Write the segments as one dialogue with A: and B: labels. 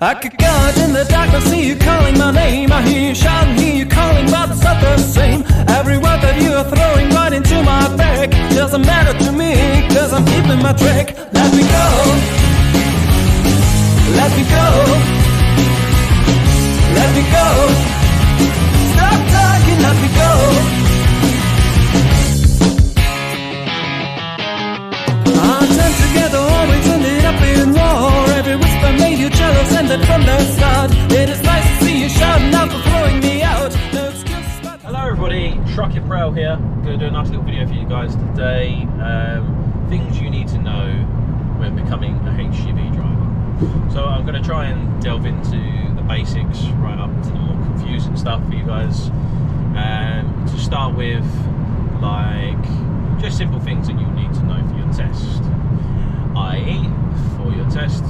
A: I could go out in the dark, I see you calling my name. I hear you shouting, hear you calling, but it's not the same. Every word that you are throwing right into my back doesn't matter to me, cause I'm keeping my track. Let me go, let me go, let me go. Stop talking, let me go. Our time together always ended up in war. Every whisper made you jealous, ended from the start. It is nice to see you shouting out for throwing me out. No excuses, but
B: hello everybody, Truck It Pro here. I'm going to do a nice little video for you guys today. Things you need to know when becoming a HGV driver. So I'm going to try and delve into the basics right up to the more confusing stuff for you guys. To start with, like just simple things that you need to know for your test, i.e. for your test,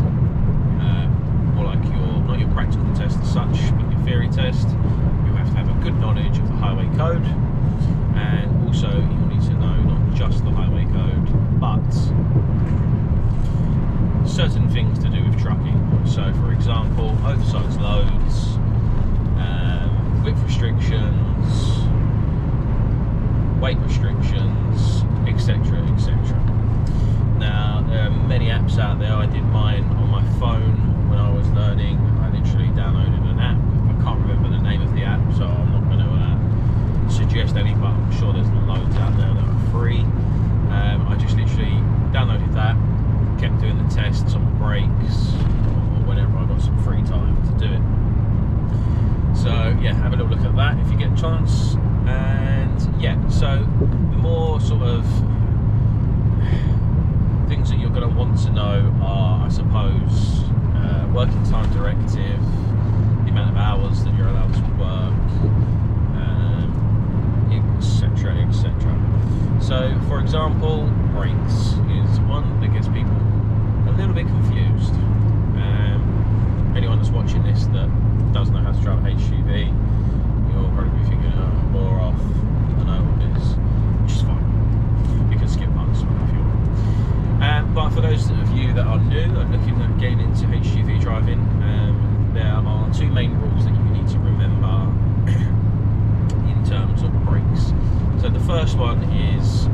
B: or like not your practical test as such, but your theory test, you have to have a good knowledge of the highway code, and also you'll need to know not just the highway code, but certain things to do with trucking. So for example, oversized loads, width restrictions, weight restrictions, etc, etc. Now there are many apps out there. I did mine on my phone when I was learning. I literally downloaded an app. I can't remember the name of the app, so I'm not going to suggest any, but I'm sure there's loads out there that are free. I just literally downloaded that, kept doing the tests on brakes or whenever I got some free time to do it. So yeah, have a little look at that if you get a chance. And yeah, so the more sort of things that you're going to want to know are, I suppose, working time directive, the amount of hours that you're allowed to work, etc, etc. So for example, brakes is one that gets people a little bit confused. Anyone that's watching this that doesn't know how to drive a HGV, you'll probably be thinking, oh, more off, I know what it is, which is fine. You can skip parts if you want. But for those of you that are new and looking at getting into HGV driving, there are two main rules that you need to remember in terms of brakes. So the first one is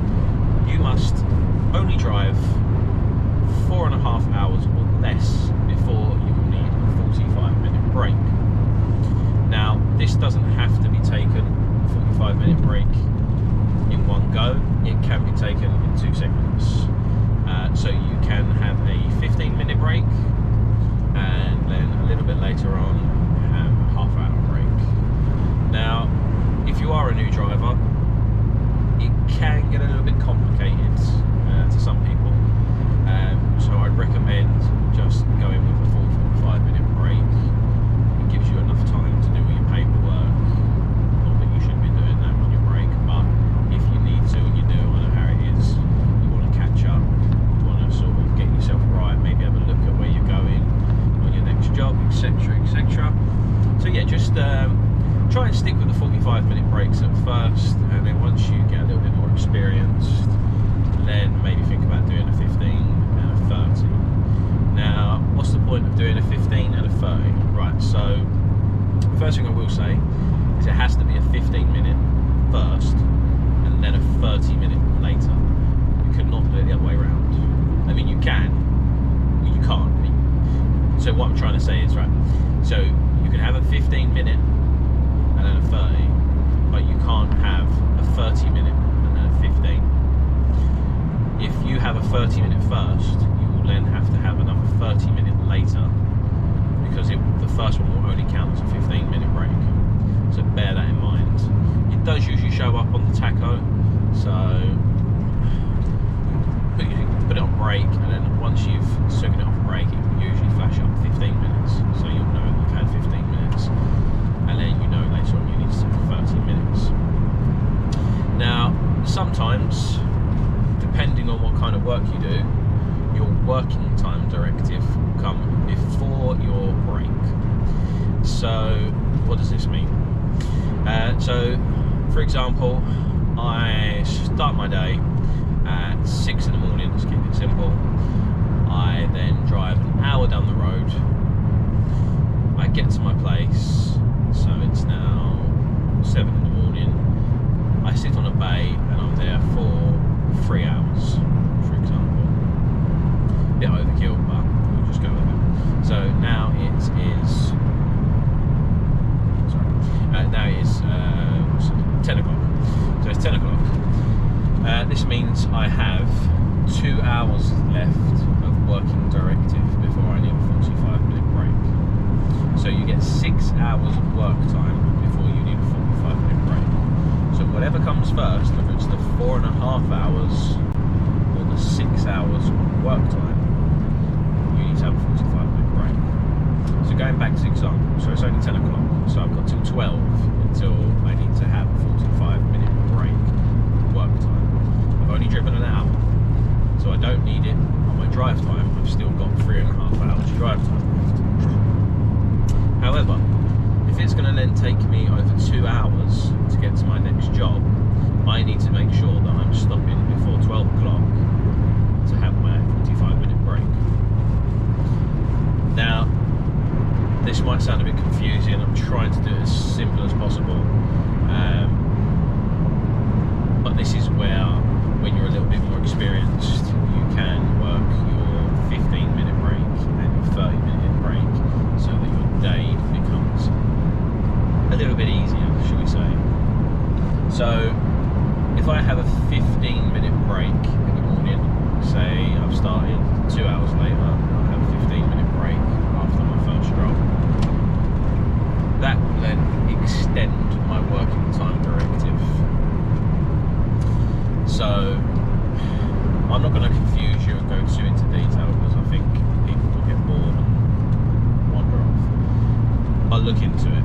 B: you must only drive 4.5 hours or less before you will need a 45-minute break. Now, this doesn't have to be taken a 45-minute break in one go. It can be taken in 2 segments. So you can have a 15-minute break, and then a little bit later on have a half-hour break. Now, if you are a new driver, it can get a little bit complicated to some people. So I'd recommend just going with a full 45-minute break. It gives you enough time to do all your paperwork. Not that you should be doing that on your break, but if you need to and you do, I know how it is, you want to catch up, you want to sort of get yourself right, maybe have a look at where you're going on your next job, etc, etc. So yeah, just try and stick with the 45-minute breaks at first, and then once you get a little bit more experienced, then maybe think about doing a 15 and a 30. Now, what's the point of doing a 15 and a 30? Right, so first thing I will say is it has to be a 15-minute first and then a 30-minute later. You cannot do it the other way around. I mean, you can, but you can't. So what I'm trying to say is, right, so you can have a 15-minute and then a 30, but you can't have a 30-minute and then a 15. If you have a 30-minute first, you will then have to have another 30-minute later, because the first one will only count as a 15-minute break. So bear that in mind. It does usually show up on the tacho, so put it on brake, and then once you've taken it off brake, it will usually flash up 15 minutes. So you'll know that you've had 15 minutes, and then you know later on you need to take 30 minutes. Now, sometimes, depending on what kind of work you do, your working time directive will come before your break. So what does this mean? So for example, I start my day at 6 in the morning, let's keep it simple. I then drive an hour down the road, I get to my place, so it's now 7 in the morning. I sit on a bay and I'm there for 3 hours, for example. Bit overkill, but we'll just go with it. So now it is. Now it is 10 o'clock. So it's 10 o'clock. This means I have 2 hours left of working directive before I need a 45-minute break. So you get 6 hours of work time before you need a 45-minute break. So whatever comes first, whether it's the 4.5 hours or the 6 hours of work time, you need to have a 45-minute break. So going back to the example, so it's only 10 o'clock, so I've got till 12 until I need to have a 45-minute break work time. I've only driven an hour, so I don't need it on my drive time. I've still got 3.5 hours drive time left. However, if it's going to then take me over 2 hours to get to my next job, I need to make sure that I'm stopping before 12 o'clock to have my 45-minute break. Now, this might sound a bit confusing. I'm trying to do it as simple as possible. But this is where, when you're a little bit more experienced, you can work your 15-minute break and your 30-minute break so that your day becomes a little bit easier, shall we say. So, if I have a 15-minute break in the morning, say I've started 2 hours later, I have a 15-minute break after my first drop, that will then extend my working time directive. So I'm not going to confuse you and go too into detail because I think people will get bored and wander off. But look into it.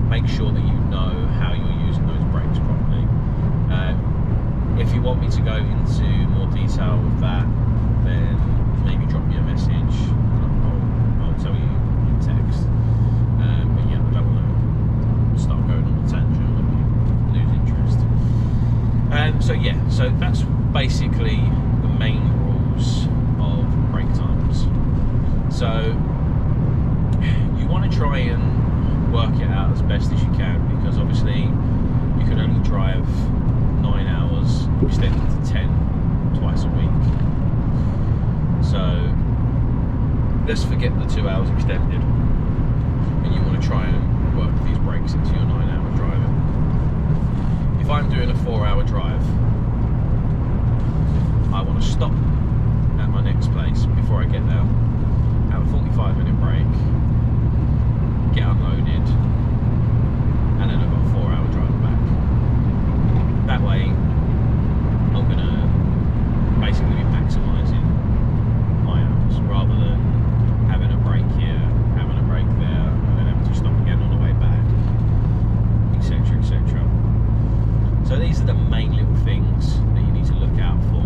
B: Make sure that you know how you're using those breaks properly. If you want me to go into more detail with that, then maybe drop me a message and I'll tell you in text. But yeah, I don't want to start going on a tangent and lose interest. So yeah, so that's basically the main rules of break times. So you want to try and work it out as best as you can, because obviously you can only drive 9 hours extended to 10 twice a week. So let's forget the 2 hours extended, and you want to try and work these breaks into your 9 hour driving. If I'm doing a 4-hour drive, I want to stop at my next place before I get there, have a 45-minute break, get unloaded, and then I've got a 4-hour drive back. That way, I'm going to basically be maximising my hours rather than having a break here, having a break there, and then having to stop again on the way back, etc, etc. So these are the main little things that you need to look out for.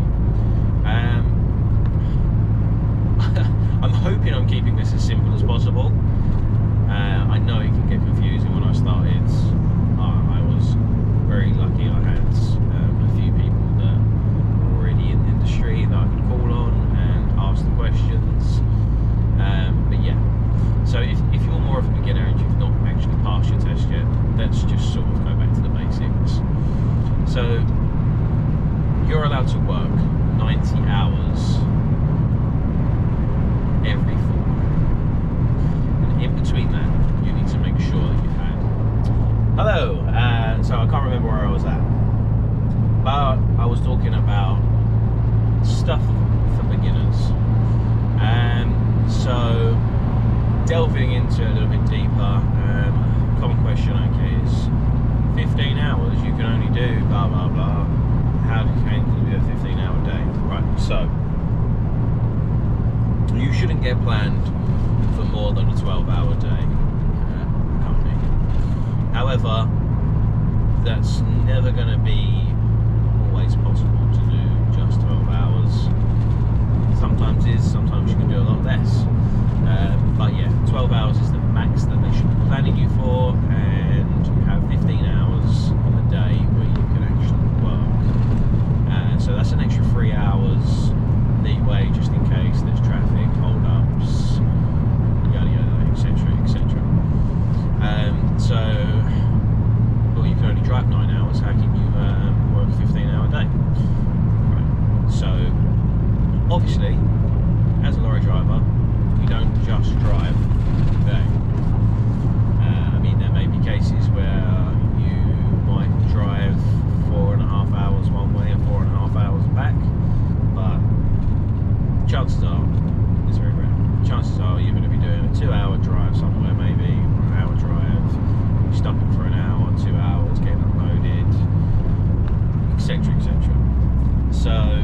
B: I'm hoping I'm keeping this as simple as possible. I know it can get confusing. When I started, I was very lucky. I had a few people that were already in the industry that I could call on and ask the questions. But yeah, so if you're more of a beginner and you've not actually passed your test yet, let's just sort of go back to the basics. So you're allowed to work 90 hours every fortnight, and in between that you need to make sure that you've had. Hello, so I can't remember where I was at, but I was talking about stuff for beginners, and so delving into it a little bit deeper, common question, okay, is 15 hours you can only do blah blah blah, how can you do a 15-hour day? Right, so you shouldn't get planned for more than a 12-hour day company. However, that's never going to be always possible to do just 12 hours. Sometimes it is, sometimes you can do a lot less. But yeah, 12 hours is the max that they should be planning you for, and you have 15 hours in the day where you can actually work. So that's an extra 3 hours leeway just in case there's traffic, hold-ups, yada yada, etc, etc. obviously, as a lorry driver, you don't just drive all day. I mean, there may be cases where you might drive 4.5 hours one way and 4.5 hours back, but chances are, it's very rare, chances are you're going to be doing a 2-hour drive somewhere maybe, or an hour drive, stopping for an hour, 2 hours, getting unloaded, etc, etc. So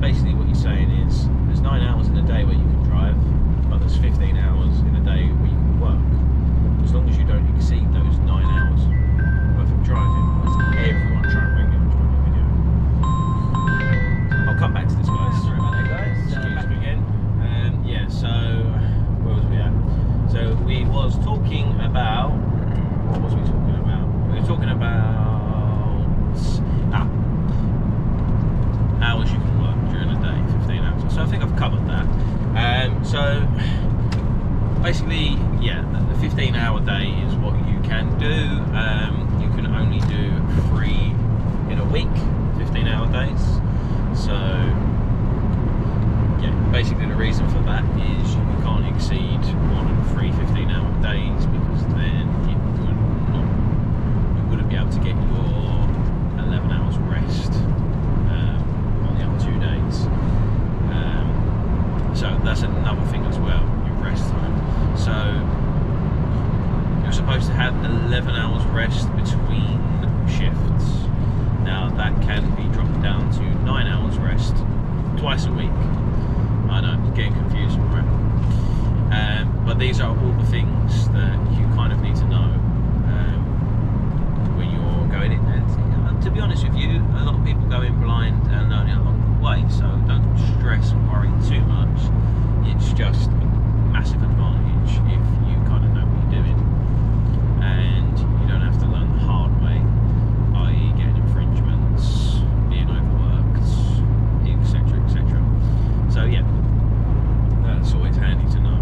B: basically what you're saying is there's 9 hours in a day where you can drive, but there's 15 hours in a day where you can work. As long as you don't exceed those 9 hours worth of driving. That's everyone trying to bring it into my video. I'll come back to this, guys. Sorry about that, guys. Excuse me again. Yeah, so where was we at? So we was talking about, what was we talking about? We were talking about hours you can work during a day, 15 hours. So I think I've covered that. So basically, yeah, the 15-hour day is what you can do. You can only do 3 in a week, 15-hour days. So yeah, basically the reason for that is you can't exceed more than 3 15-hour days, because then you wouldn't be able to get your 11 hours rest on the other 2 days. So that's another thing as well, your rest time. So you're supposed to have 11 hours rest between shifts. Now that can be dropped down to 9 hours rest twice a week. I know, it's getting confusing, right? But these are all the things that you kind of need to know when you're going in. And to be honest with you, a lot of people go in blind and learning along the way, so don't stress and worry too much. It's just a massive advantage if you kind of know what you're doing, and you don't have to learn the hard way, i.e. getting infringements, being overworked, etc, etc. So yeah, that's always handy to know.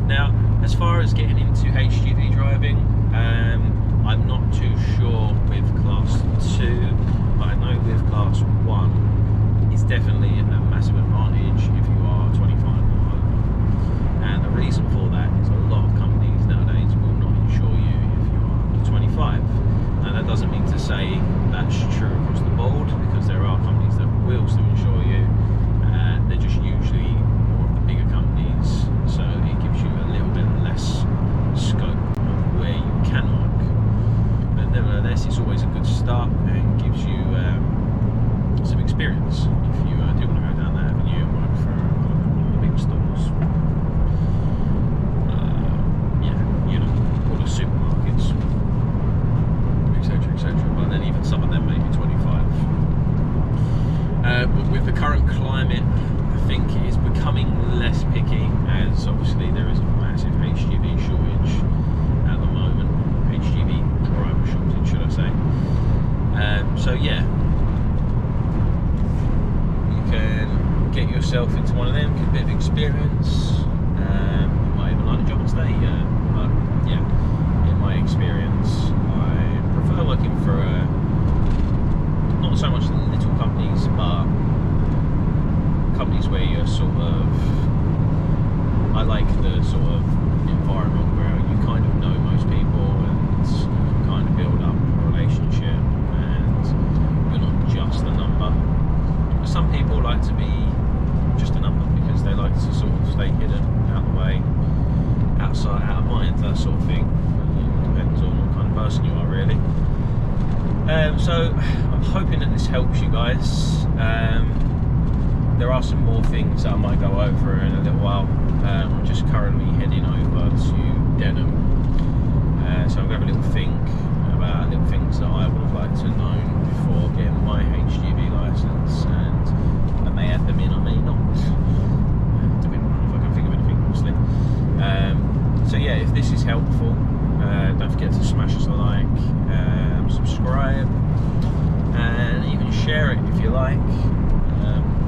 B: Now, as far as getting into HGV driving, I'm not too sure with class 2, but I know with class 1 it's definitely a massive advantage if you are 25 or over. And the reason for that is a lot of companies nowadays will not insure you if you are under 25. Now that doesn't mean to say that's true across the board, because there are companies that will still insure you. They're just usually more of the bigger companies, so it gives you a little bit less scope of where you can work. But nevertheless, it's always a good start and gives you some experience if you do want to go down that avenue and work for one of the big stores. Yeah, you know, all the supermarkets, etc, etc. But then even some of them may be 25. With the current climate, I think it is becoming less picky, as obviously there is a massive HGV shortage at the moment. HGV driver shortage, should I say. So yeah, you can get yourself into one of them, get a bit of experience. You might even like the job and stay. But yeah, in my experience, I prefer working for not so much the little companies, but companies where you're sort of, I like the sort of environment where you kind of know most people and you can kind of build up a relationship and you're not just a number. But some people like to be just a number because they like to sort of stay hidden, out of the way, outside, out of mind, that sort of thing. It depends on what kind of person you are, really. So I'm hoping that this helps you guys. There are some more things that I might go over in a little while. I'm just currently heading over to Denham, so I'm going to have a little think about little things that I would have liked to know before getting my HGV licence, and I may add them in, I may not, depending on if I can think of anything, obviously. So yeah, if this is helpful, don't forget to smash us a like, subscribe, and even share it if you like.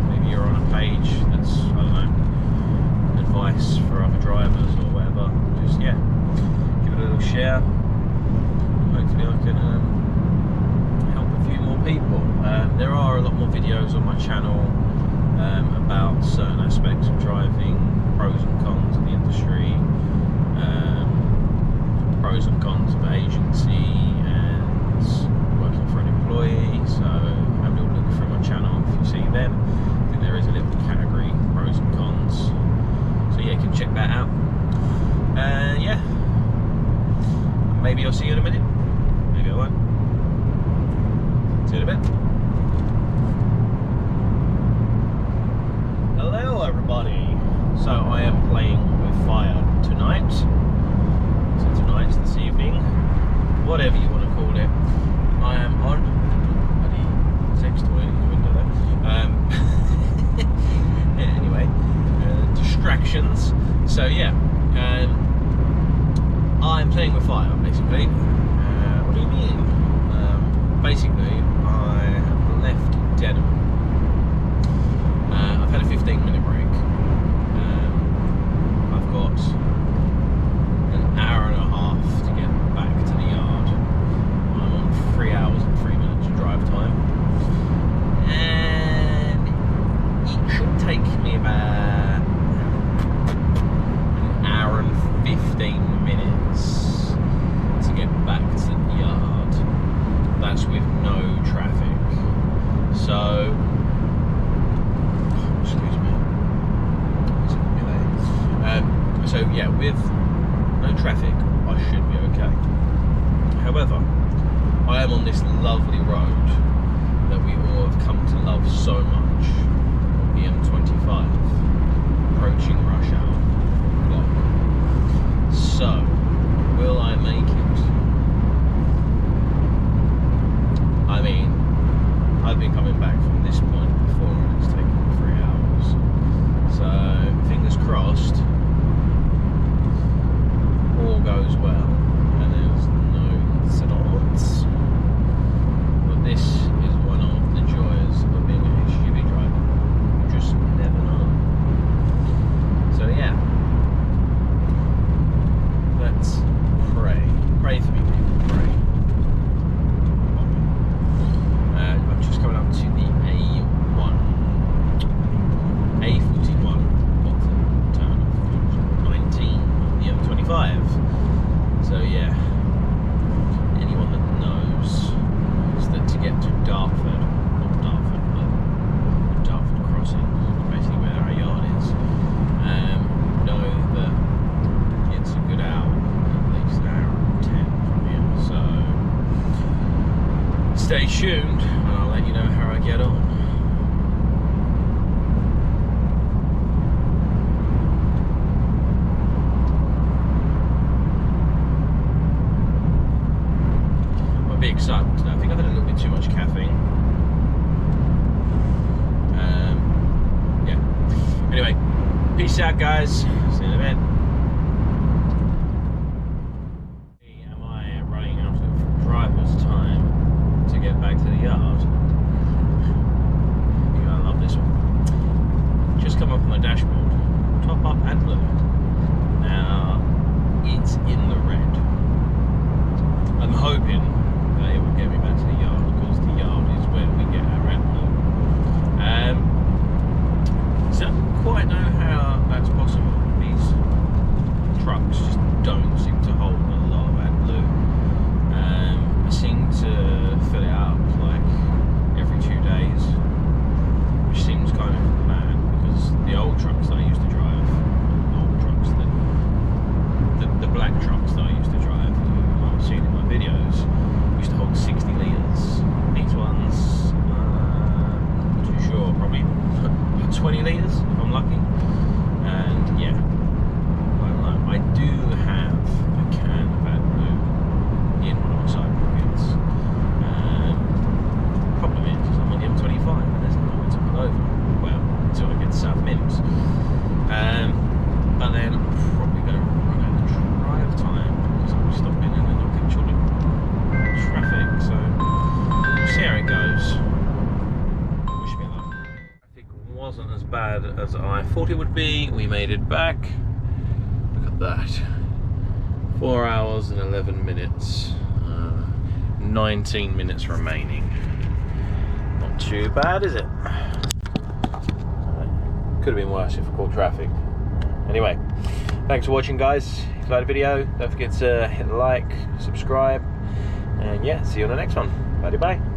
B: Maybe you're on a page that's, I don't know, advice for other drivers or whatever. Just yeah, give it a little share. Hopefully I can help a few more people. There are a lot more videos videos on my channel about certain aspects of driving, pros and cons of the industry, pros and cons of agency and working for an employee. So have a little look through my channel if you see them. I think there is a little category, pros and cons. So yeah, you can check that out. Yeah, maybe I'll see you in a minute. Maybe I won't. See you in a bit. Hello everybody. So I am playing with fire tonight. So tonight, this evening, whatever you want to call it. I am on bloody sex toy in the window there. Anyway, distractions. So yeah, I'm playing with fire basically. What do you mean? Basically, I have left Denham. I've had a 15-minute break. I've got an hour and a half to get back to the yard. I'm on 3 hours and 3 minutes of drive time. And it should take me about an hour and 15 minutes to get back to the yard. That's with no traffic. So, excuse me. So yeah, with no traffic, I should be okay. However, I am on this lovely road that we all have come to love so much, the M25, approaching rush hour clock. So, will I make it? I mean, I've been coming back from this point before and it's taken me 3 hours. So, fingers crossed, all goes well and there's no incidents. But this is one of the joys of being a HGV driver. You just never know. So yeah, let's pray. Pray for me, people. Pray. I'm just coming up to the A41 bottom turn of 19 on the M25. So yeah, anyone that knows that to get to Dartford, not Dartford, but Dartford Crossing, basically where our yard is, know that it's a good hour, at least an hour and 10 from here. So stay tuned and I'll let you know how I get on. I'm a bit excited today. I think I've had a little bit too much caffeine. Yeah. Anyway, peace out guys. See you in a bit. Am I running out of driver's time to get back to the yard? You're gonna love this one. Just come up on the dashboard, top up AdBlue. Now it's in the red. I'm hoping that it will get me back to the yard because the yard is where we get our AdBlue. So I don't quite know how that's possible. These trucks just don't seem to hold a lot of AdBlue. I seem to fill it up like every 2 days, which seems kind of mad because the old trucks that I used to drive, the black trucks that I used to drive, I've seen in my videos, used to hold 60 litres. These ones, not too sure, probably 20 litres if I'm lucky. And yeah, I don't know. I do have a can of AdBlue in one of my side pockets. Problem is, I'm on the M25 and there's nowhere to pull over. Well, until I get to South Mims. But then I'm probably going to run out of drive time because I'll be stopping and then I'll catch all the traffic. So we'll see how it goes. Wish me luck. Traffic wasn't as bad as I thought it would be. We made it back. Look at that. 4 hours and 11 minutes. 19 minutes remaining. Not Not too bad, is it? Could have been worse if I caught traffic. Anyway, thanks for watching, guys. If you liked the video, don't forget to hit the like, subscribe, and yeah, see you on the next one. Bye bye.